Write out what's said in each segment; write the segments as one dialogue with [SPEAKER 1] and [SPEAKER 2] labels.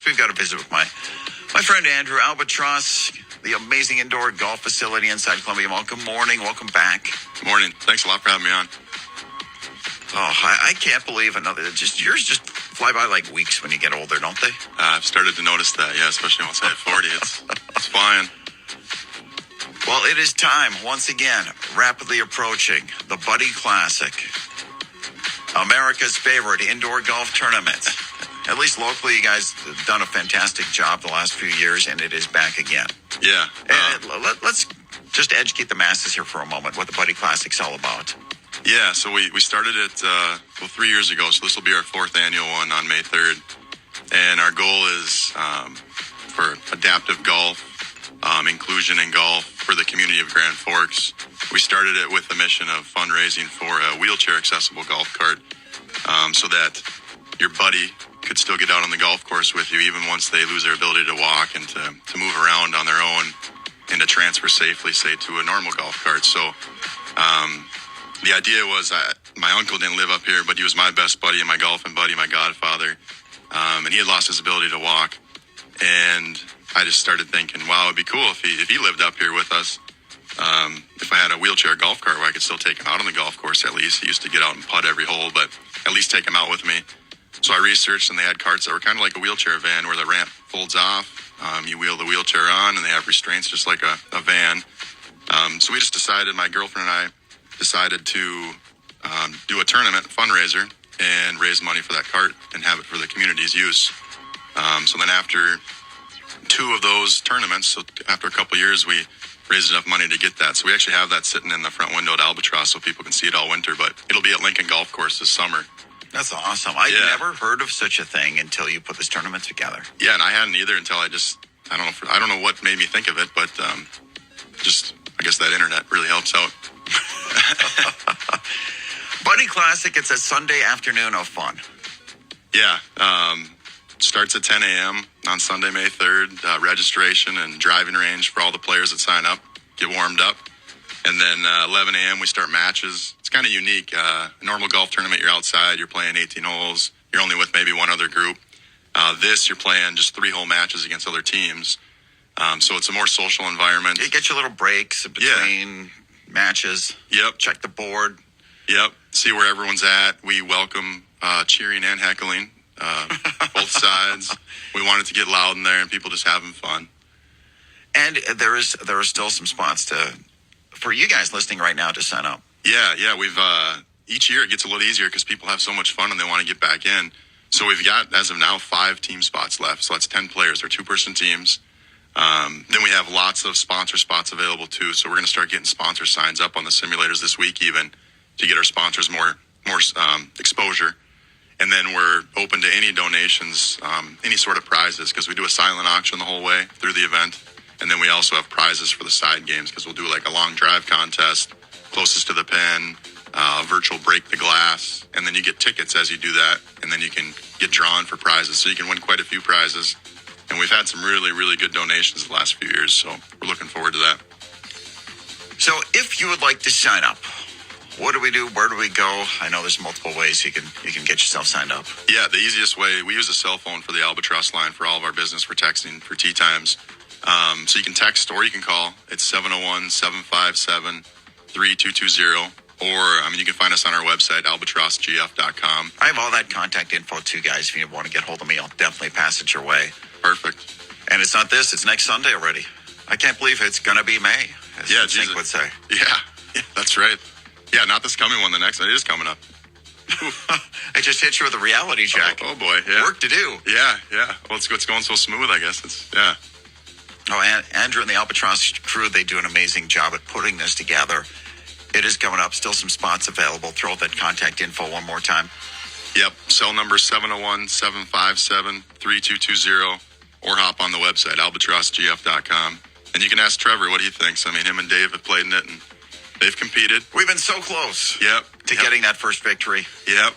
[SPEAKER 1] we've got a visit with my friend Andrew, Albatross, the amazing indoor golf facility inside Columbia Mall. Good morning. Welcome back.
[SPEAKER 2] Good morning. Thanks a lot for having me on.
[SPEAKER 1] Oh, I can't believe yours just fly by like weeks when you get older, don't they?
[SPEAKER 2] I've started to notice that, yeah, especially once I hit 40. It's flying.
[SPEAKER 1] Well, it is time, once again, rapidly approaching the Buddy Classic, America's favorite indoor golf tournament. At least locally, you guys have done a fantastic job the last few years, and it is back again.
[SPEAKER 2] Yeah.
[SPEAKER 1] Let's just educate the masses here for a moment what the Buddy Classic's all about.
[SPEAKER 2] Yeah, so we started it 3 years ago, so this will be our fourth annual one on May 3rd. And our goal is for adaptive golf, inclusion in golf for the community of Grand Forks. We started it with the mission of fundraising for a wheelchair-accessible golf cart so that your buddy could still get out on the golf course with you even once they lose their ability to walk and to move around on their own and to transfer safely, say, to a normal golf cart. So the idea was my uncle didn't live up here, but he was my best buddy and my golfing buddy, my godfather, and he had lost his ability to walk. And I just started thinking, wow, it'd be cool if he lived up here with us. If I had a wheelchair golf cart where I could still take him out on the golf course at least. He used to get out and putt every hole, but at least take him out with me. So I researched, and they had carts that were kind of like a wheelchair van where the ramp folds off. You wheel the wheelchair on, and they have restraints just like a van. So we just decided, my girlfriend and I decided to do a tournament fundraiser and raise money for that cart and have it for the community's use. So then after two of those tournaments, so after a couple years, we raised enough money to get that. So we actually have that sitting in the front window at Albatross so people can see it all winter, but it'll be at Lincoln Golf Course this summer.
[SPEAKER 1] That's awesome. I'd never heard of such a thing until you put this tournament together.
[SPEAKER 2] Yeah, and I hadn't either until I don't know what made me think of it, but I guess that internet really helps out.
[SPEAKER 1] Buddy Classic, it's a Sunday afternoon of fun.
[SPEAKER 2] Yeah, starts at 10 a.m. on Sunday, May 3rd. Registration and driving range for all the players that sign up, get warmed up. And then 11 a.m. we start matches. It's kind of unique. A normal golf tournament, you're outside, you're playing 18 holes. You're only with maybe one other group. This, you're playing just 3-hole matches against other teams. So it's a more social environment.
[SPEAKER 1] You get your little breaks between matches.
[SPEAKER 2] Yep.
[SPEAKER 1] Check the board.
[SPEAKER 2] Yep. See where everyone's at. We welcome cheering and heckling, both sides. We want it to get loud in there and people just having fun.
[SPEAKER 1] And there are still some spots for you guys listening right now to sign up.
[SPEAKER 2] Yeah. We've each year it gets a little easier because people have so much fun and they want to get back in. So we've got, as of now, 5 team spots left. So that's 10 players. They're 2-person teams. Then we have lots of sponsor spots available too. So we're going to start getting sponsor signs up on the simulators this week even to get our sponsors more exposure. And then we're open to any donations, any sort of prizes, because we do a silent auction the whole way through the event. And then we also have prizes for the side games because we'll do like a long drive contest, closest to the pin, virtual break the glass. And then you get tickets as you do that. And then you can get drawn for prizes. So you can win quite a few prizes. And we've had some really, really good donations the last few years. So we're looking forward to that.
[SPEAKER 1] So if you would like to sign up, what do we do? Where do we go? I know there's multiple ways you can get yourself signed up. Yeah,
[SPEAKER 2] the easiest way, we use a cell phone for the Albatross line for all of our business for texting for tee times. So you can text or you can call. It's 701-757-3220. Or, you can find us on our website, albatrossgf.com.
[SPEAKER 1] I have all that contact info too, guys. If you want to get hold of me, I'll definitely pass it your way.
[SPEAKER 2] Perfect.
[SPEAKER 1] And it's not this, it's next Sunday already. I can't believe it's going to be May, as Nick would say.
[SPEAKER 2] Yeah, that's right. Yeah, not this coming one, the next one. It is coming up.
[SPEAKER 1] I just hit you with a reality check.
[SPEAKER 2] Oh boy, yeah.
[SPEAKER 1] Work to do.
[SPEAKER 2] Yeah. Well, it's going so smooth, I guess.
[SPEAKER 1] Oh, Andrew and the Albatross crew, they do an amazing job at putting this together. It is coming up. Still some spots available. Throw that contact info one more time.
[SPEAKER 2] Yep. Cell number 701-757-3220 or hop on the website, albatrossgf.com. And you can ask Trevor what he thinks. Him and Dave have played in it, and they've competed.
[SPEAKER 1] We've been so close
[SPEAKER 2] to
[SPEAKER 1] getting that first victory.
[SPEAKER 2] Yep.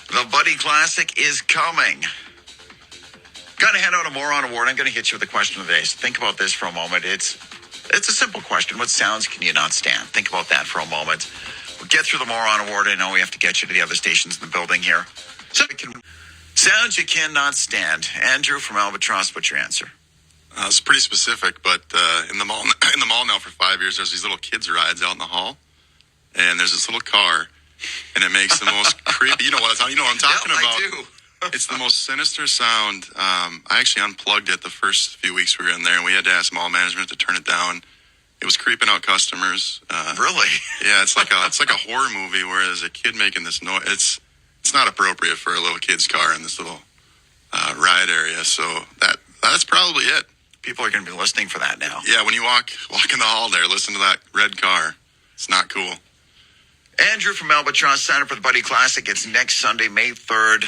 [SPEAKER 1] The Buddy Classic is coming. Got to hand out a Moron Award. I'm going to hit you with the question of the day. So think about this for a moment. It's a simple question. What sounds can you not stand? Think about that for a moment. We'll get through the Moron Award. I know we have to get you to the other stations in the building here. Sounds you cannot stand. Andrew from Albatross, what's your answer?
[SPEAKER 2] It's pretty specific, but in the mall now for 5 years, there's these little kids rides out in the hall, and there's this little car, and it makes the most creepy. You know what I'm talking about.
[SPEAKER 1] I do.
[SPEAKER 2] It's the most sinister sound. I actually unplugged it the first few weeks we were in there, and we had to ask mall management to turn it down. It was creeping out customers.
[SPEAKER 1] Really?
[SPEAKER 2] Yeah, it's like a horror movie where there's a kid making this noise. It's not appropriate for a little kid's car in this little ride area. So that's probably it.
[SPEAKER 1] People are going to be listening for that now.
[SPEAKER 2] Yeah, when you walk in the hall there, listen to that red car. It's not cool.
[SPEAKER 1] Andrew from Albatross, sign up for the Buddy Classic. It's next Sunday, May 3rd.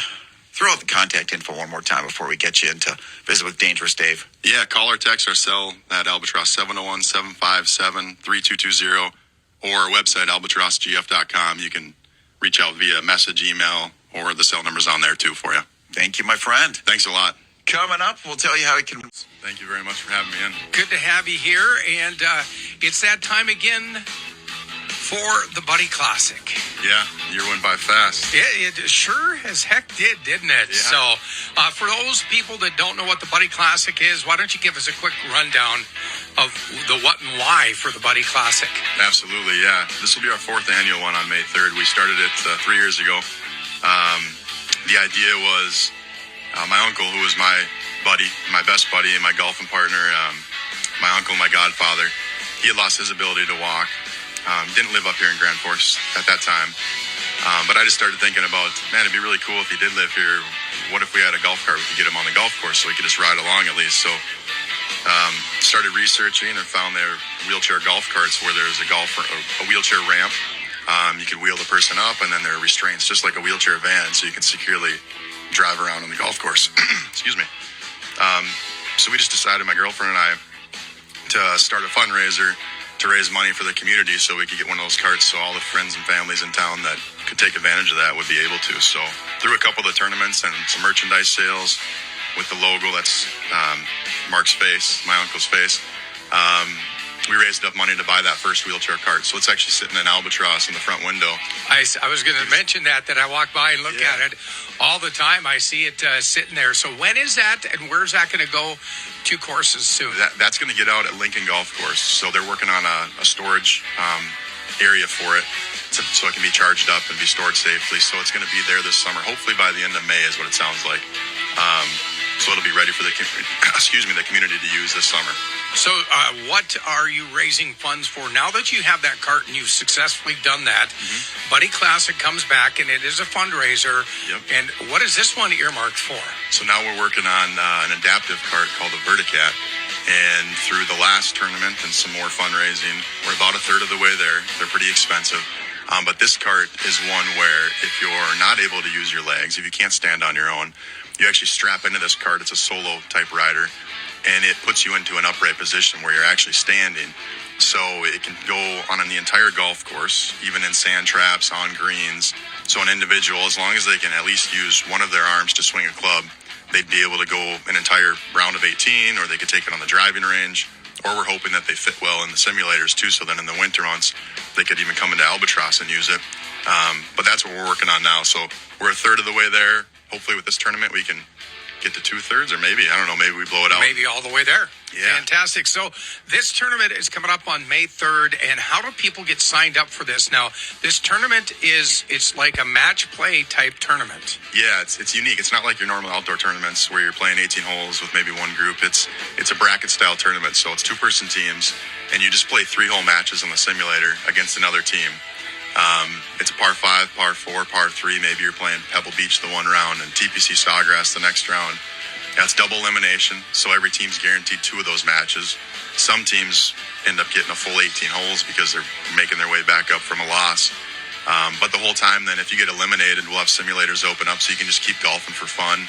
[SPEAKER 1] Throw out the contact info one more time before we get you in to visit with Dangerous Dave.
[SPEAKER 2] Yeah, call or text our cell at Albatross 701-757-3220 or our website, albatrossgf.com. You can reach out via message, email, or the cell number's on there too for you.
[SPEAKER 1] Thank you, my friend.
[SPEAKER 2] Thanks a lot.
[SPEAKER 1] Coming up, we'll tell you how it can...
[SPEAKER 2] Thank you very much for having me in.
[SPEAKER 3] Good to have you here, and it's that time again for the Buddy Classic.
[SPEAKER 2] Yeah, the year went by fast.
[SPEAKER 3] It sure as heck didn't it?
[SPEAKER 2] Yeah.
[SPEAKER 3] So, for those people that don't know what the Buddy Classic is, why don't you give us a quick rundown of the what and why for the Buddy Classic?
[SPEAKER 2] Absolutely, yeah. This will be our 4th annual one on May 3rd. We started it 3 years ago. The idea was my uncle, who was my buddy, my best buddy, and my golfing partner, my uncle, my godfather, he had lost his ability to walk. Didn't live up here in Grand Forks at that time. But I just started thinking about, man, it'd be really cool if he did live here. What if we had a golf cart? We could get him on the golf course so he could just ride along at least. So started researching and found their wheelchair golf carts where there's a wheelchair ramp. You could wheel the person up, and then there are restraints, just like a wheelchair van, so you can securely drive around on the golf course. Excuse me. So we just decided, my girlfriend and I, to start a fundraiser to raise money for the community so we could get one of those carts so all the friends and families in town that could take advantage of that would be able to. So through a couple of the tournaments and some merchandise sales with the logo, that's Mark's face, my uncle's face, we raised enough money to buy that first wheelchair cart. So it's actually sitting in Albatross in the front window.
[SPEAKER 3] I was going to mention that I walk by and look at it all the time. I see it sitting there. So when is that, and where's that going to go to courses soon?
[SPEAKER 2] That's going to get out at Lincoln Golf Course. So they're working on a storage area for it so it can be charged up and be stored safely. So it's going to be there this summer. Hopefully by the end of May is what it sounds like. So it'll be ready for the community to use this summer.
[SPEAKER 3] So what are you raising funds for? Now that you have that cart and you've successfully done that, Buddy Classic comes back, and it is a fundraiser.
[SPEAKER 2] Yep.
[SPEAKER 3] And what is this one earmarked for?
[SPEAKER 2] So now we're working on an adaptive cart called a Verticat. And through the last tournament and some more fundraising, we're about a third of the way there. They're pretty expensive. But this cart is one where if you're not able to use your legs, if you can't stand on your own, you actually strap into this cart. It's a solo type rider, and it puts you into an upright position where you're actually standing. So it can go on the entire golf course, even in sand traps, on greens. So an individual, as long as they can at least use one of their arms to swing a club, they'd be able to go an entire round of 18, or they could take it on the driving range. Or we're hoping that they fit well in the simulators too, so then in the winter months, they could even come into Albatross and use it. But that's what we're working on now. So we're a third of the way there. Hopefully with this tournament, we can get to 2/3, or maybe we blow it out.
[SPEAKER 3] Maybe all the way there.
[SPEAKER 2] Yeah.
[SPEAKER 3] Fantastic. So this tournament is coming up on May 3rd, and how do people get signed up for this? Now, this tournament it's like a match play type tournament.
[SPEAKER 2] Yeah, it's unique. It's not like your normal outdoor tournaments where you're playing 18 holes with maybe one group. It's a bracket style tournament, so it's 2-person teams, and you just play 3-hole matches on the simulator against another team. It's a par 5, par 4, par 3. Maybe you're playing Pebble Beach the one round and TPC Sawgrass the next round. That's double elimination, so every team's guaranteed 2 of those matches. Some teams end up getting a full 18 holes because they're making their way back up from a loss. But the whole time, then, if you get eliminated, we'll have simulators open up so you can just keep golfing for fun.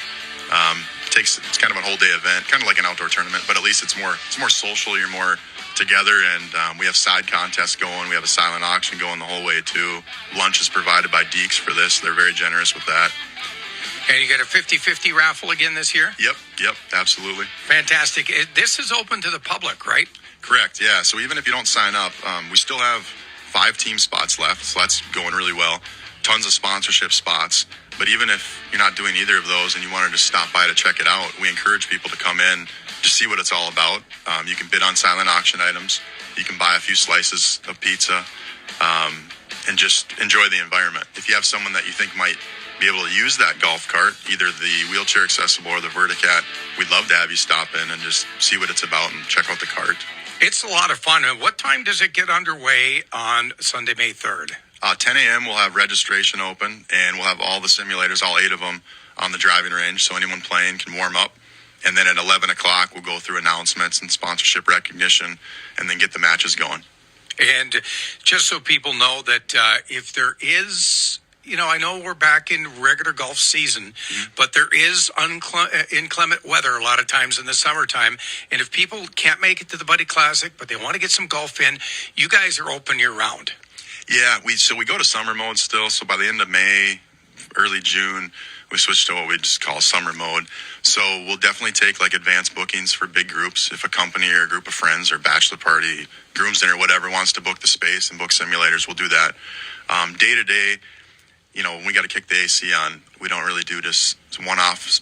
[SPEAKER 2] It's kind of a whole day event, kind of like an outdoor tournament, but at least it's more social. You're more together, and we have side contests going. We have a silent auction going the whole way too. Lunch is provided by Deeks for this. They're very generous with that.
[SPEAKER 3] And you got a 50-50 raffle again this year?
[SPEAKER 2] Yep, absolutely.
[SPEAKER 3] Fantastic. This is open to the public, right?
[SPEAKER 2] Correct, yeah. So even if you don't sign up, we still have 5 team spots left, so that's going really well. Tons of sponsorship spots. But even if you're not doing either of those and you wanted to stop by to check it out, we encourage people to come in, just see what it's all about. You can bid on silent auction items. You can buy a few slices of pizza, and just enjoy the environment. If you have someone that you think might be able to use that golf cart, either the wheelchair accessible or the Verticat, we'd love to have you stop in and just see what it's about and check out the cart.
[SPEAKER 3] It's a lot of fun. And what time does it get underway on Sunday, May 3rd?
[SPEAKER 2] 10 a.m. we'll have registration open, and we'll have all the simulators, all 8 of them, on the driving range, so anyone playing can warm up. And then at 11 o'clock, we'll go through announcements and sponsorship recognition, and then get the matches going.
[SPEAKER 3] And just so people know that if there is, I know we're back in regular golf season, but there is inclement weather a lot of times in the summertime. And if people can't make it to the Buddy Classic, but they want to get some golf in, you guys are open year round.
[SPEAKER 2] Yeah, we go to summer mode still. So by the end of May, early June, we switched to what we just call summer mode. So we'll definitely take like advanced bookings for big groups. If a company or a group of friends or bachelor party, groom's dinner, whatever, wants to book the space and book simulators, we'll do that. Day to day, when we got to kick the AC on, we don't really do just one-off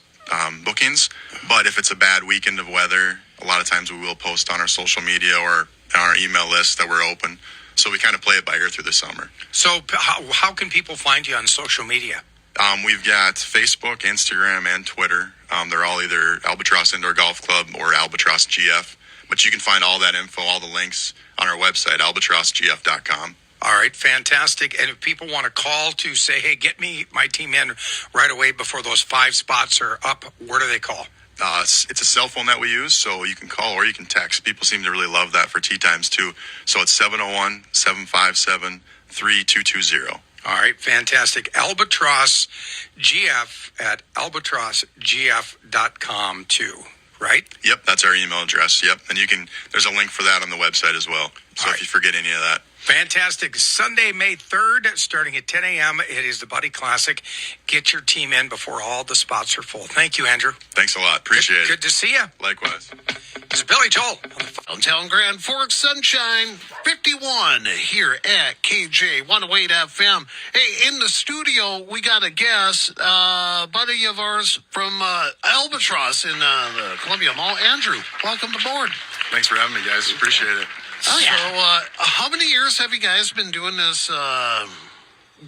[SPEAKER 2] bookings. But if it's a bad weekend of weather, a lot of times we will post on our social media or on our email list that we're open. So we kind of play it by ear through the summer.
[SPEAKER 3] So how can people find you on social media?
[SPEAKER 2] We've got Facebook, Instagram, and Twitter. They're all either Albatross Indoor Golf Club or Albatross GF. But you can find all that info, all the links on our website, albatrossgf.com.
[SPEAKER 3] All right, fantastic. And if people want to call to say, hey, get my team in right away before those 5 spots are up, where do they call?
[SPEAKER 2] It's a cell phone that we use, so you can call or you can text. People seem to really love that for tee times, too. So it's 701-757-3220.
[SPEAKER 3] All right, fantastic. Albatross GF at albatrossgf.com, too, right?
[SPEAKER 2] Yep, that's our email address. Yep, and there's a link for that on the website as well. So if you forget any of that.
[SPEAKER 3] Fantastic. Sunday, May 3rd, starting at 10 a.m. It is the Buddy Classic. Get your team in before all the spots are full. Thank you, Andrew.
[SPEAKER 2] Thanks a lot. Appreciate it.
[SPEAKER 3] Good to see you.
[SPEAKER 2] Likewise.
[SPEAKER 3] This is Billy Joel.
[SPEAKER 4] Downtown Grand Forks Sunshine 51 here at KJ108 FM. Hey, in the studio, we got a guest, buddy of ours from Albatross in the Columbia Mall. Andrew, welcome aboard.
[SPEAKER 2] Thanks for having me, guys. Appreciate it.
[SPEAKER 4] Oh, yeah. So, how many years have you guys been doing this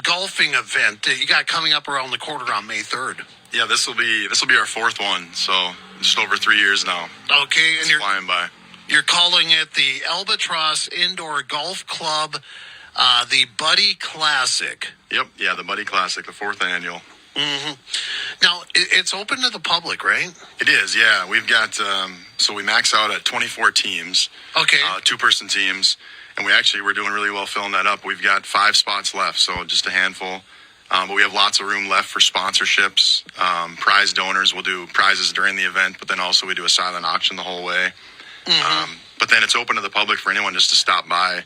[SPEAKER 4] golfing event that you got coming up around the corner on May 3rd?
[SPEAKER 2] Yeah, this will be our 4th one, so just over 3 years now.
[SPEAKER 4] Okay, and
[SPEAKER 2] you're flying by.
[SPEAKER 4] You're calling it the Albatross Indoor Golf Club, the Buddy Classic.
[SPEAKER 2] Yep, yeah, the Buddy Classic, the 4th annual.
[SPEAKER 4] Mm-hmm. Now, it's open to the public, right?
[SPEAKER 2] It is, yeah. We've got, so we max out at 24 teams.
[SPEAKER 4] Okay.
[SPEAKER 2] 2-person teams. And we're doing really well filling that up. We've got 5 spots left, so just a handful. But we have lots of room left for sponsorships. Prize donors will do prizes during the event, but then also we do a silent auction the whole way. Mm-hmm. But then it's open to the public for anyone just to stop by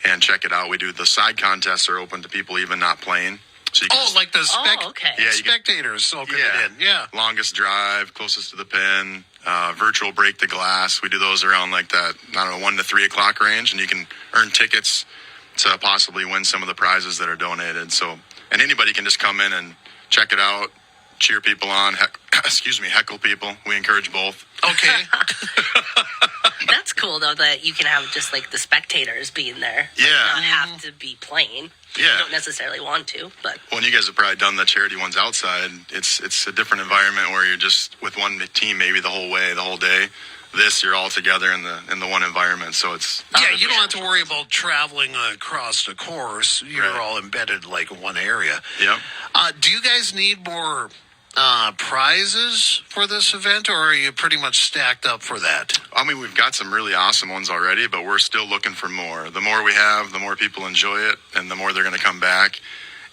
[SPEAKER 2] and check it out. We do the side contests are open to people even not playing. So
[SPEAKER 4] like the spectators
[SPEAKER 2] it
[SPEAKER 4] in. Yeah.
[SPEAKER 2] Longest drive, closest to the pin, virtual break the glass. We do those around like that, 1 to 3 o'clock range, and you can earn tickets to possibly win some of the prizes that are donated. So, and anybody can just come in and check it out, cheer people on, heckle people. We encourage both.
[SPEAKER 4] Okay.
[SPEAKER 5] That's cool, though, that you can have just, like, the spectators being there.
[SPEAKER 2] Yeah.
[SPEAKER 5] Not have to be playing.
[SPEAKER 2] Yeah.
[SPEAKER 5] You don't necessarily want to, but...
[SPEAKER 2] Well, and you guys have probably done the charity ones outside. It's a different environment where you're just with one team maybe the whole day. This, you're all together in the one environment, so it's...
[SPEAKER 4] Yeah, you don't have to worry about traveling across the course. You're all embedded, like, in one area.
[SPEAKER 2] Yeah.
[SPEAKER 4] Do you guys need more... prizes for this event, or are you pretty much stacked up for that?
[SPEAKER 2] I mean, we've got some really awesome ones already, but we're still looking for more. The more we have, the more people enjoy it, and the more they're going to come back.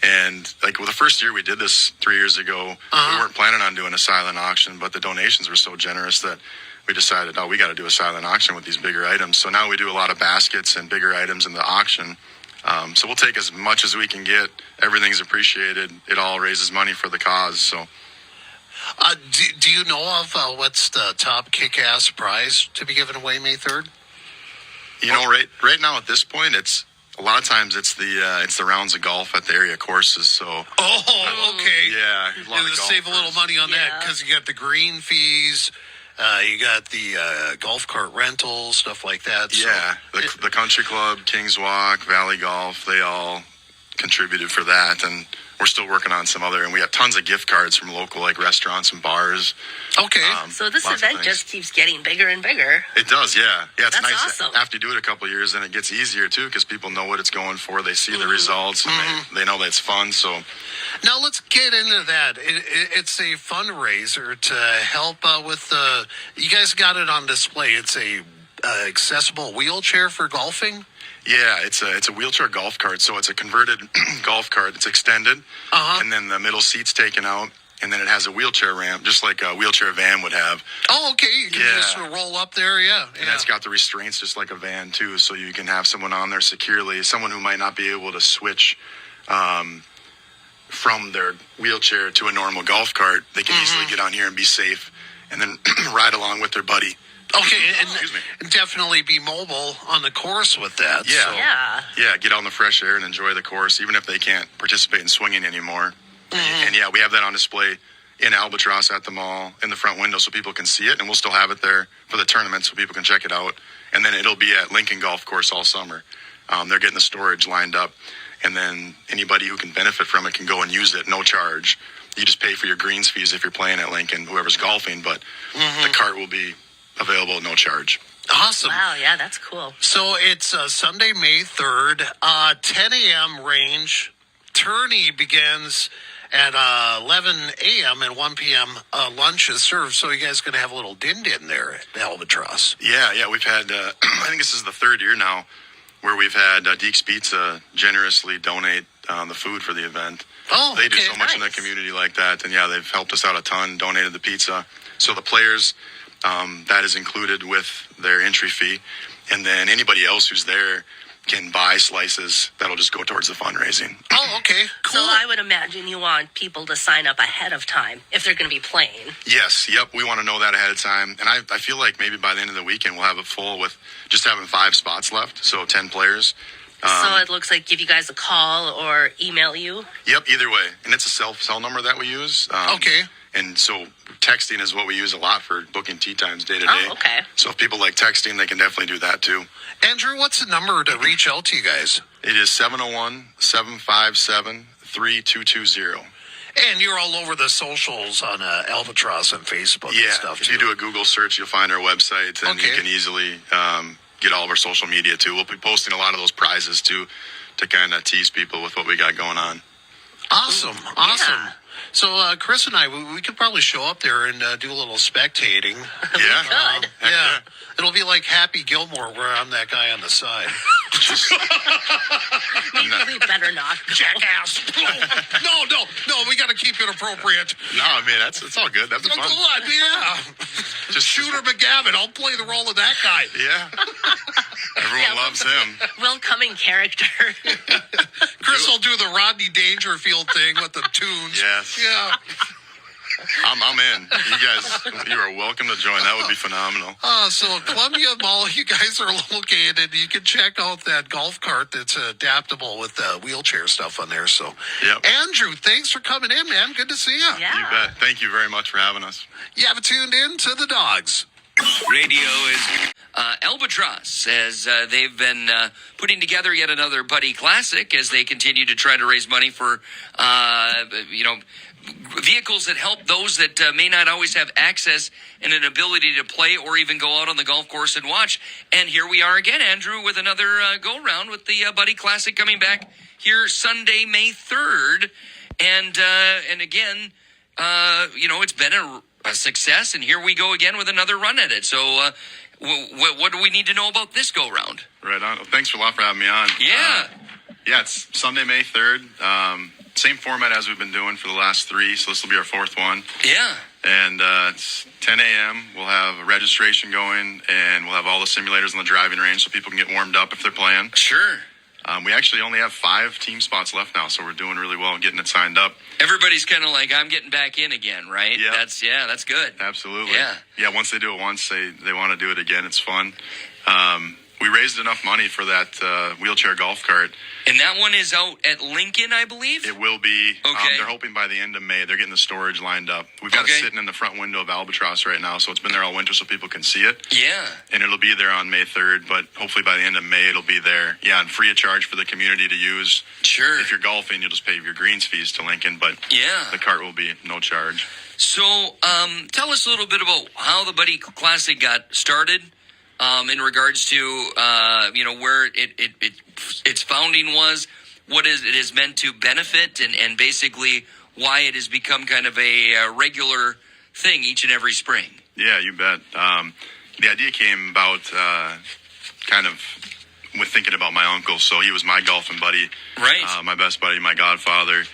[SPEAKER 2] And like the first year we did this 3 years ago, we weren't planning on doing a silent auction, but the donations were so generous that we decided, we got to do a silent auction with these bigger items. So now we do a lot of baskets and bigger items in the auction. So we'll take as much as we can get. Everything's appreciated. It all raises money for the cause. So.
[SPEAKER 4] Do you know of what's the top kick-ass prize to be given away May 3rd?
[SPEAKER 2] Right now at this point, it's A lot of times it's the rounds of golf at the area courses. So
[SPEAKER 4] Oh, okay.
[SPEAKER 2] yeah, a lot
[SPEAKER 4] You
[SPEAKER 2] of
[SPEAKER 4] save a little
[SPEAKER 2] golfers.
[SPEAKER 4] money on that
[SPEAKER 5] Yeah.
[SPEAKER 4] because you got the green fees, you got the golf cart rental, stuff like that. So
[SPEAKER 2] Yeah, the country club, Kings Walk, Valley Golf, they all contributed for that, and we're still working on some other. And we have tons of gift cards from local like restaurants and bars.
[SPEAKER 4] okay.
[SPEAKER 5] So this
[SPEAKER 2] Lots of
[SPEAKER 5] event
[SPEAKER 2] things.
[SPEAKER 5] just keeps getting bigger and bigger.
[SPEAKER 2] It does, yeah. It's
[SPEAKER 5] That's
[SPEAKER 2] nice
[SPEAKER 5] awesome.
[SPEAKER 2] after you do it a couple of years, and it gets easier too because people know what it's going for. They see the results, and they know that it's fun. So
[SPEAKER 4] Now let's get into that. It's a fundraiser to help with the. You guys got it on display. It's a accessible wheelchair for golfing.
[SPEAKER 2] yeah, it's a wheelchair golf cart. So it's a converted golf cart. It's extended, and then the middle seat's taken out, and then it has a wheelchair ramp, just like a wheelchair van would have.
[SPEAKER 4] Oh, okay. You can
[SPEAKER 2] Yeah.
[SPEAKER 4] just roll up there. Yeah.
[SPEAKER 2] And it's got the restraints just like a van too, so you can have someone on there securely. Someone who might not be able to switch from their wheelchair to a normal golf cart, they can easily get on here and be safe, and then ride along with their buddy.
[SPEAKER 4] Okay,
[SPEAKER 2] Excuse me.
[SPEAKER 4] and definitely be mobile on the course with that.
[SPEAKER 2] Yeah.
[SPEAKER 4] So.
[SPEAKER 5] Yeah.
[SPEAKER 2] Yeah, get out in the fresh air and enjoy the course, even if they can't participate in swinging anymore. And yeah, we have that on display in Albatross at the mall in the front window so people can see it, and we'll still have it there for the tournament so people can check it out. And then it'll be at Lincoln Golf Course all summer. They're getting the storage lined up, and then anybody who can benefit from it can go and use it, no charge. You just pay for your greens fees if you're playing at Lincoln, whoever's golfing, but the cart will be available at no charge.
[SPEAKER 4] Awesome.
[SPEAKER 5] Wow. Yeah, that's cool.
[SPEAKER 4] So it's Sunday, May 3rd, 10 a.m. range. Tourney begins at 11 a.m. and 1 p.m. Lunch is served. So you guys going to have a little din-din there at Albatross.
[SPEAKER 2] Yeah, we've had, I think this is the third year now, where we've had Deeks Pizza generously donate the food for the event.
[SPEAKER 4] Oh,
[SPEAKER 2] They do
[SPEAKER 4] okay.
[SPEAKER 2] so much in the
[SPEAKER 5] Nice.
[SPEAKER 2] community like that, and yeah, they've helped us out a ton, donated the pizza. So the players, that is included with their entry fee, and then anybody else who's there can buy slices that'll just go towards the fundraising.
[SPEAKER 4] Oh, okay. Cool.
[SPEAKER 5] So I would imagine you want people to sign up ahead of time if they're going to be playing.
[SPEAKER 2] Yes, yep, we want to know that ahead of time, and I feel like maybe by the end of the weekend we'll have it full with just having 5 spots left, so 10 players.
[SPEAKER 5] So it looks like give you guys a call or email you.
[SPEAKER 2] Yep, either way. And it's a cell number that we use.
[SPEAKER 4] Okay.
[SPEAKER 2] And so texting is what we use a lot for booking tee times day to day.
[SPEAKER 5] Oh, okay.
[SPEAKER 2] So if people like texting, they can definitely do that too.
[SPEAKER 4] Andrew, what's the number to reach out to you guys?
[SPEAKER 2] It is 701-757-3220.
[SPEAKER 4] And you're all over the socials on Albatross and Facebook and
[SPEAKER 2] Yeah,
[SPEAKER 4] stuff,
[SPEAKER 2] if
[SPEAKER 4] too.
[SPEAKER 2] you do a Google search, you'll find our website, and
[SPEAKER 4] Okay.
[SPEAKER 2] you can easily get all of our social media too. We'll be posting a lot of those prizes too to kind of tease people with what we got going on.
[SPEAKER 4] Awesome.
[SPEAKER 5] Yeah.
[SPEAKER 4] So, Chris and I, we could probably show up there and do a little spectating.
[SPEAKER 2] Yeah.
[SPEAKER 5] Could.
[SPEAKER 2] Heck
[SPEAKER 4] Yeah. It'll be like Happy Gilmore where I'm that guy on the side.
[SPEAKER 5] We better not. Go.
[SPEAKER 4] Jackass. No, we got to keep it appropriate.
[SPEAKER 2] No, I mean, it's all good. That'd be
[SPEAKER 4] Oh,
[SPEAKER 2] fun.
[SPEAKER 4] God, yeah.
[SPEAKER 2] Just
[SPEAKER 4] Shooter McGavin. I'll play the role of that guy.
[SPEAKER 2] Yeah. Everyone loves him.
[SPEAKER 5] Will come in character.
[SPEAKER 4] Chris will do the Rodney Dangerfield thing with the tunes.
[SPEAKER 2] Yes.
[SPEAKER 4] Yeah.
[SPEAKER 2] I'm in. You guys, you are welcome to join. That would be phenomenal.
[SPEAKER 4] So Columbia Mall, you guys are located. You can check out that golf cart that's adaptable with the wheelchair stuff on there. So,
[SPEAKER 2] Yep.
[SPEAKER 4] Andrew, thanks for coming in, man. Good to see you.
[SPEAKER 5] Yeah.
[SPEAKER 2] You bet. Thank you very much for having us.
[SPEAKER 4] You have tuned in to the Dogs.
[SPEAKER 6] Radio is Albatross, as they've been putting together yet another Buddy Classic as they continue to try to raise money for, vehicles that help those that may not always have access and an ability to play or even go out on the golf course and watch. And here we are again, Andrew, with another go-round with the Buddy Classic coming back here Sunday, May 3rd. And again, it's been a success, and here we go again with another run at it. So what do we need to know about this go-round?
[SPEAKER 2] Right on. Well, thanks a lot for having me on.
[SPEAKER 6] Yeah.
[SPEAKER 2] Yeah, it's Sunday, May 3rd. Same format as we've been doing for the last 3, so this will be our 4th one.
[SPEAKER 6] Yeah.
[SPEAKER 2] And it's 10 a.m. We'll have a registration going, and we'll have all the simulators on the driving range so people can get warmed up if they're playing.
[SPEAKER 6] Sure.
[SPEAKER 2] We actually only have 5 team spots left now, so we're doing really well getting it signed up.
[SPEAKER 6] Everybody's kind of like, I'm getting back in again, right?
[SPEAKER 2] Yeah.
[SPEAKER 6] That's good.
[SPEAKER 2] Absolutely.
[SPEAKER 6] Yeah.
[SPEAKER 2] Yeah, once they do it once, they want to do it again. It's fun. we raised enough money for that wheelchair golf cart.
[SPEAKER 6] And that one is out at Lincoln, I believe?
[SPEAKER 2] It will be.
[SPEAKER 6] Okay.
[SPEAKER 2] They're hoping by the end of May. They're getting the storage lined up. We've got it sitting in the front window of Albatross right now, so it's been there all winter so people can see it.
[SPEAKER 6] Yeah.
[SPEAKER 2] And it'll be there on May 3rd, but hopefully by the end of May it'll be there. Yeah, and free of charge for the community to use.
[SPEAKER 6] Sure.
[SPEAKER 2] If you're golfing, you'll just pay your greens fees to Lincoln, but the cart will be no charge.
[SPEAKER 6] So tell us a little bit about how the Buddy Classic got started in regards to, where its founding was, what it has meant to benefit, and basically why it has become kind of a regular thing each and every spring.
[SPEAKER 2] Yeah, you bet. The idea came about kind of with thinking about my uncle. So he was my golfing buddy.
[SPEAKER 6] Right.
[SPEAKER 2] My best buddy, my godfather.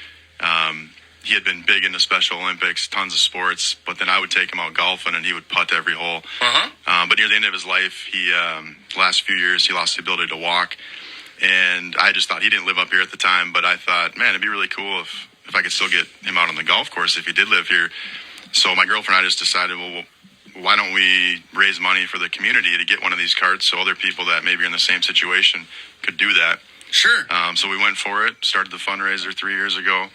[SPEAKER 2] He had been big into Special Olympics, tons of sports, but then I would take him out golfing and he would putt every hole. But near the end of his life, last few years, he lost the ability to walk. And I just thought, he didn't live up here at the time, but I thought, man, it'd be really cool if I could still get him out on the golf course if he did live here. So my girlfriend and I just decided, well, why don't we raise money for the community to get one of these carts so other people that maybe are in the same situation could do that.
[SPEAKER 6] Sure.
[SPEAKER 2] So we went for it, started the fundraiser 3 years ago,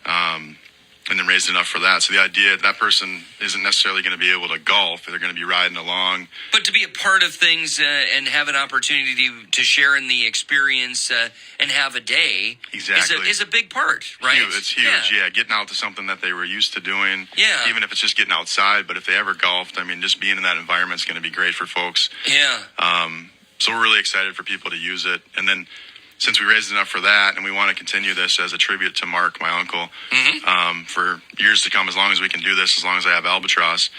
[SPEAKER 2] and then raised enough for that. So the idea, that person isn't necessarily going to be able to golf. They're going to be riding along.
[SPEAKER 6] But to be a part of things and have an opportunity to share in the experience and have a day is a big part, right?
[SPEAKER 2] It's huge, yeah. Getting out to something that they were used to doing.
[SPEAKER 6] Yeah.
[SPEAKER 2] Even if it's just getting outside. But if they ever golfed, I mean, just being in that environment is going to be great for folks.
[SPEAKER 6] Yeah.
[SPEAKER 2] So we're really excited for people to use it. And then since we raised enough for that, and we want to continue this as a tribute to Mark, my uncle, for years to come, as long as we can do this, as long as I have Albatross,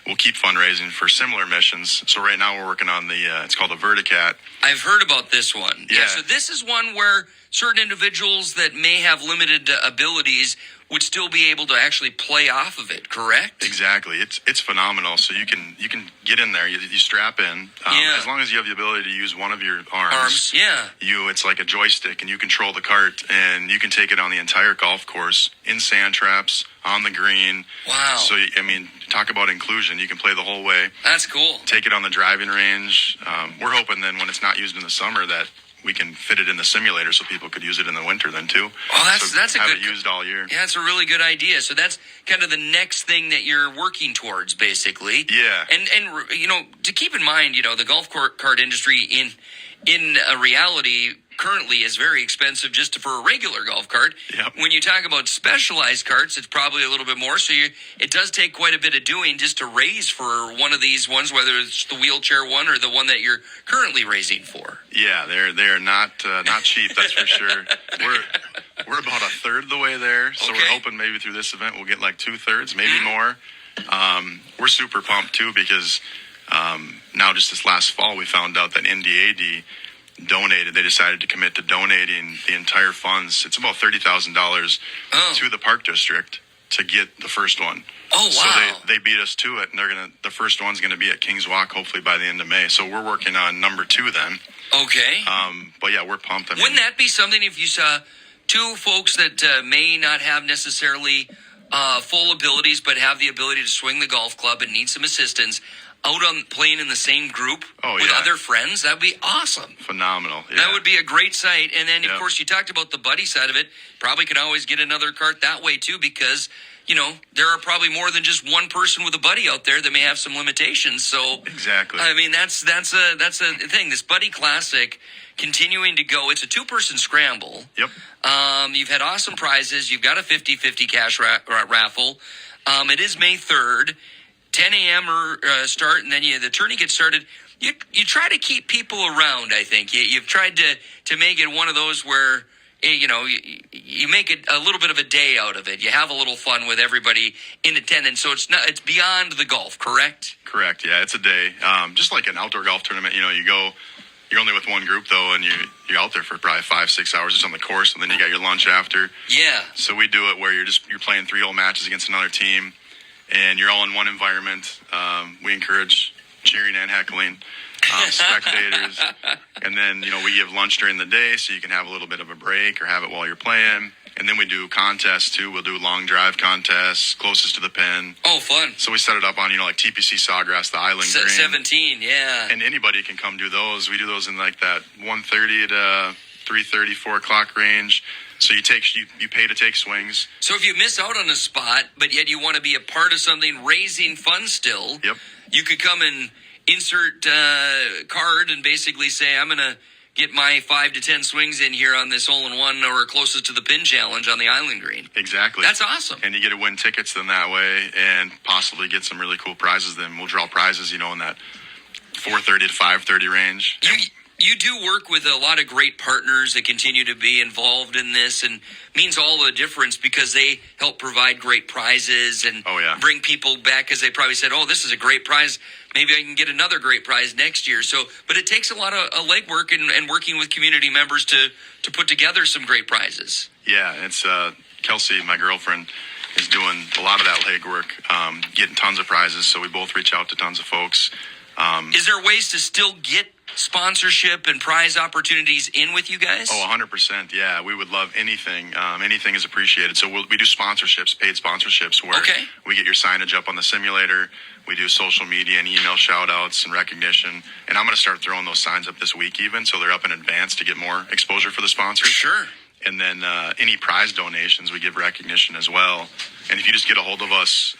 [SPEAKER 2] we'll keep fundraising for similar missions. So right now we're working on it's called the Verticat.
[SPEAKER 6] I've heard about this one.
[SPEAKER 2] Yeah.
[SPEAKER 6] So this is one where certain individuals that may have limited abilities would still be able to actually play off of it, correct?
[SPEAKER 2] Exactly. It's phenomenal. So you can get in there. You strap in. As long as you have the ability to use one of your arms.
[SPEAKER 6] Yeah.
[SPEAKER 2] It's like a joystick, and you control the cart, and you can take it on the entire golf course, in sand traps, on the green.
[SPEAKER 6] Wow.
[SPEAKER 2] So, I mean, talk about inclusion. You can play the whole way.
[SPEAKER 6] That's cool.
[SPEAKER 2] Take it on the driving range. We're hoping then when it's not used in the summer that we can fit it in the simulator so people could use it in the winter then too.
[SPEAKER 6] Oh, that's a
[SPEAKER 2] have
[SPEAKER 6] good.
[SPEAKER 2] It used all year.
[SPEAKER 6] Yeah, that's a really good idea. So that's kind of the next thing that you're working towards, basically.
[SPEAKER 2] Yeah.
[SPEAKER 6] And to keep in mind, the golf cart industry in reality currently is very expensive just for a regular golf cart.
[SPEAKER 2] Yep.
[SPEAKER 6] When you talk about specialized carts, it's probably a little bit more. So it does take quite a bit of doing just to raise for one of these ones, whether it's the wheelchair one or the one that you're currently raising for.
[SPEAKER 2] Yeah, they're not cheap, that's for sure. We're about a third of the way there, so we're hoping maybe through this event we'll get like 2/3, maybe more. We're super pumped too because now just this last fall we found out that NDAD donated. They decided to commit to donating the entire funds. It's about $30,000 to the park district to get the first one.
[SPEAKER 6] Oh, wow.
[SPEAKER 2] So they beat us to it, and the first one's going to be at Kings Walk hopefully by the end of May. So we're working on number 2 then.
[SPEAKER 6] Okay.
[SPEAKER 2] But yeah, we're pumped.
[SPEAKER 6] Wouldn't that be something if you saw two folks that may not have necessarily full abilities but have the ability to swing the golf club and need some assistance out on playing in the same group with other friends? That'd be awesome.
[SPEAKER 2] Phenomenal. Yeah.
[SPEAKER 6] That would be a great sight. And then, of course, you talked about the buddy side of it. Probably can always get another cart that way, too, because, there are probably more than just one person with a buddy out there that may have some limitations. So,
[SPEAKER 2] exactly.
[SPEAKER 6] I mean, that's a thing. This Buddy Classic continuing to go. It's a 2-person scramble.
[SPEAKER 2] Yep.
[SPEAKER 6] You've had awesome prizes. You've got a 50-50 cash raffle. It is May 3rd. 10 a.m. or start, and then the tourney gets started. You try to keep people around, I think. You've tried to make it one of those where, you make it a little bit of a day out of it. You have a little fun with everybody in attendance. So it's beyond the golf, correct?
[SPEAKER 2] Correct, yeah. It's a day. Just like an outdoor golf tournament, you go, you're only with one group, though, and you're out there for probably 5-6 hours just on the course, and then you got your lunch after.
[SPEAKER 6] Yeah.
[SPEAKER 2] So we do it where you're playing 3-hole matches against another team, and you're all in one environment. We encourage cheering and heckling, spectators. And then, we give lunch during the day so you can have a little bit of a break or have it while you're playing. And then we do contests too. We'll do long drive contests, closest to the pin.
[SPEAKER 6] Oh, fun.
[SPEAKER 2] So we set it up on, like TPC Sawgrass, the Island Green.
[SPEAKER 6] 17, yeah.
[SPEAKER 2] And anybody can come do those. We do those in like that 1:30 to 3:30, 4 o'clock range. So you pay to take swings.
[SPEAKER 6] So if you miss out on a spot, but yet you want to be a part of something raising funds still,
[SPEAKER 2] Yep.
[SPEAKER 6] you could come and insert card and basically say, I'm going to get my 5 to 10 swings in here on this hole-in-one or closest to the pin challenge on the Island Green.
[SPEAKER 2] Exactly.
[SPEAKER 6] That's awesome.
[SPEAKER 2] And you get to win tickets then that way and possibly get some really cool prizes then. We'll draw prizes, in that 4:30 to 5:30 range.
[SPEAKER 6] You do work with a lot of great partners that continue to be involved in this, and means all the difference because they help provide great prizes and bring people back because they probably said, oh, this is a great prize. Maybe I can get another great prize next year. So, but it takes a lot of legwork and working with community members to put together some great prizes.
[SPEAKER 2] Yeah, it's Kelsey, my girlfriend, is doing a lot of that legwork, getting tons of prizes. So we both reach out to tons of folks.
[SPEAKER 6] Is there ways to still get sponsorship and prize opportunities in with you guys?
[SPEAKER 2] Oh, 100%. Yeah, we would love anything. Anything is appreciated. So we do sponsorships, paid sponsorships, where we get your signage up on the simulator. We do social media and email shout-outs and recognition. And I'm going to start throwing those signs up this week even, so they're up in advance to get more exposure for the sponsors.
[SPEAKER 6] Sure.
[SPEAKER 2] And then any prize donations, we give recognition as well. And if you just get a hold of us,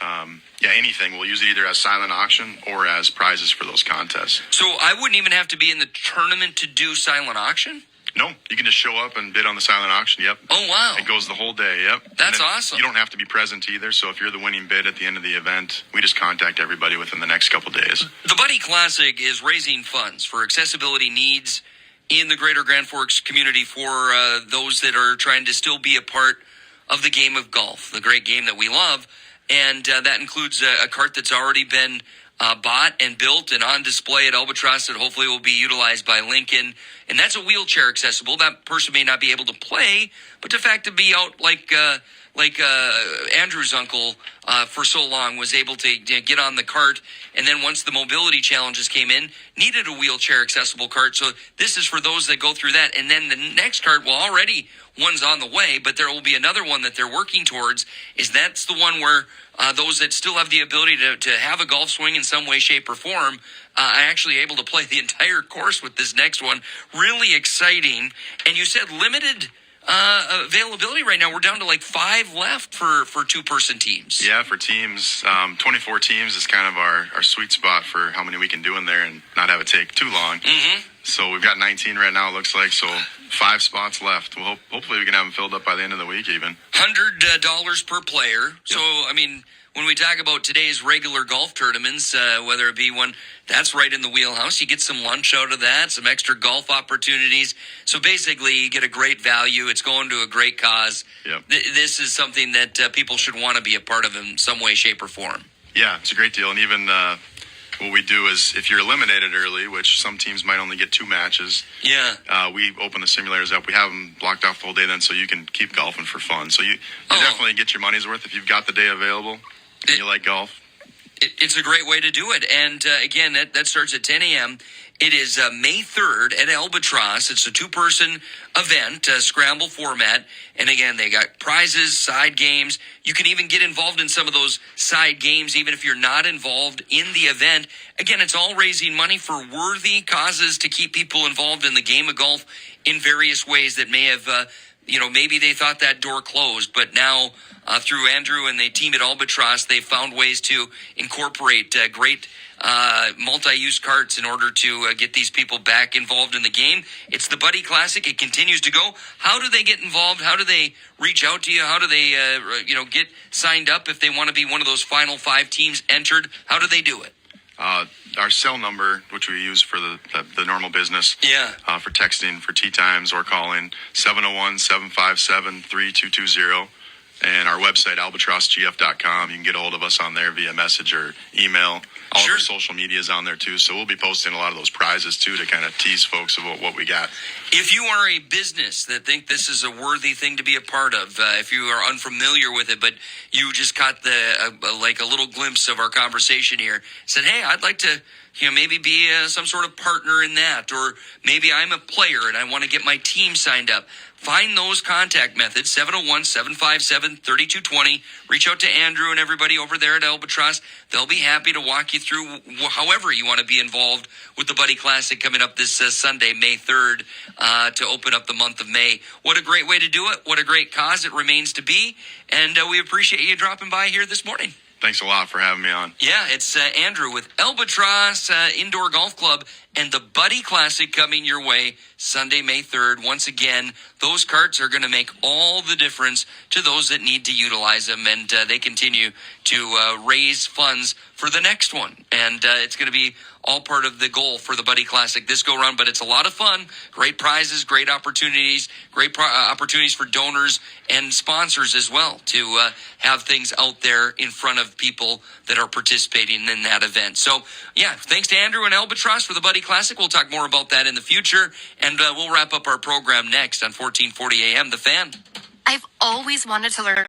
[SPEAKER 2] anything, we'll use it either as silent auction or as prizes for those contests.
[SPEAKER 6] So I wouldn't even have to be in the tournament to do silent auction?
[SPEAKER 2] No, you can just show up and bid on the silent auction, yep.
[SPEAKER 6] Oh, wow.
[SPEAKER 2] It goes the whole day, yep.
[SPEAKER 6] That's awesome.
[SPEAKER 2] You don't have to be present either, so if you're the winning bid at the end of the event, we just contact everybody within the next couple days.
[SPEAKER 6] The Buddy Classic is raising funds for accessibility needs in the greater Grand Forks community for those that are trying to still be a part of the game of golf, the great game that we love. And that includes a cart that's already been bought and built and on display at Albatross that hopefully will be utilized by Lincoln. And that's a wheelchair accessible. That person may not be able to play, but the fact to be out like Andrew's uncle for so long was able to get on the cart, and then once the mobility challenges came in, needed a wheelchair accessible cart. So this is for those that go through that. And then the next cart, well, already one's on the way, but there will be another one that they're working towards. That's the one where those that still have the ability to have a golf swing in some way, shape, or form are actually able to play the entire course with this next one. Really exciting. And you said limited availability right now. We're down to like 5 left for two-person teams.
[SPEAKER 2] Yeah, for teams. 24 teams is kind of our sweet spot for how many we can do in there and not have it take too long.
[SPEAKER 6] Mm-hmm.
[SPEAKER 2] So we've got 19 right now, it looks like. So 5 spots left. Well, hopefully we can have them filled up by the end of the week even.
[SPEAKER 6] $100 per player. Yep. So, I mean, when we talk about today's regular golf tournaments, whether it be one that's right in the wheelhouse, you get some lunch out of that, some extra golf opportunities. So basically, you get a great value. It's going to a great cause.
[SPEAKER 2] Yep.
[SPEAKER 6] This is something that people should want to be a part of in some way, shape, or form.
[SPEAKER 2] Yeah, it's a great deal. And even what we do is if you're eliminated early, which some teams might only get 2 matches, we open the simulators up. We have them blocked off the whole day then so you can keep golfing for fun. So you definitely get your money's worth if you've got the day available and you like golf.
[SPEAKER 6] It's a great way to do it. And again, that starts at 10 a.m. It is May 3rd at Albatross. It's a 2-person event, scramble format. And again, they got prizes, side games. You can even get involved in some of those side games, even if you're not involved in the event. Again, it's all raising money for worthy causes to keep people involved in the game of golf in various ways that may have, maybe they thought that door closed, but now through Andrew and the team at Albatross, they found ways to incorporate great multi-use carts in order to get these people back involved in the game. It's the Buddy Classic. It continues to go. How do they get involved? How do they reach out to you? How do they, get signed up if they want to be one of those final 5 teams entered? How do they do it?
[SPEAKER 2] Our cell number, which we use for the normal business, for texting, for tee times or calling, 701-757-3220. And our website, albatrossgf.com. You can get a hold of us on there via message or email. All of
[SPEAKER 6] Sure.
[SPEAKER 2] our social media is on there too, so we'll be posting a lot of those prizes too to kind of tease folks about what we got.
[SPEAKER 6] If you are a business that think this is a worthy thing to be a part of, if you are unfamiliar with it, but you just caught like a little glimpse of our conversation here, said, "Hey, I'd like to, maybe be some sort of partner in that, or maybe I'm a player and I want to get my team signed up." Find those contact methods, 701-757-3220. Reach out to Andrew and everybody over there at Albatross. They'll be happy to walk you through however you want to be involved with the Buddy Classic coming up this Sunday, May 3rd, to open up the month of May. What a great way to do it. What a great cause it remains to be. And we appreciate you dropping by here this morning.
[SPEAKER 2] Thanks a lot for having me on.
[SPEAKER 6] Yeah, it's Andrew with Albatross Indoor Golf Club and the Buddy Classic coming your way Sunday, May 3rd. Once again, those carts are going to make all the difference to those that need to utilize them, and they continue to raise funds for the next one. And it's going to be all part of the goal for the Buddy Classic this go around, but it's a lot of fun. Great prizes, great opportunities, opportunities for donors and sponsors as well to have things out there in front of people that are participating in that event. So, yeah, thanks to Andrew and Albatross for the Buddy Classic. We'll talk more about that in the future, and we'll wrap up our program next on 1440 AM, The Fan.
[SPEAKER 7] I've always wanted to learn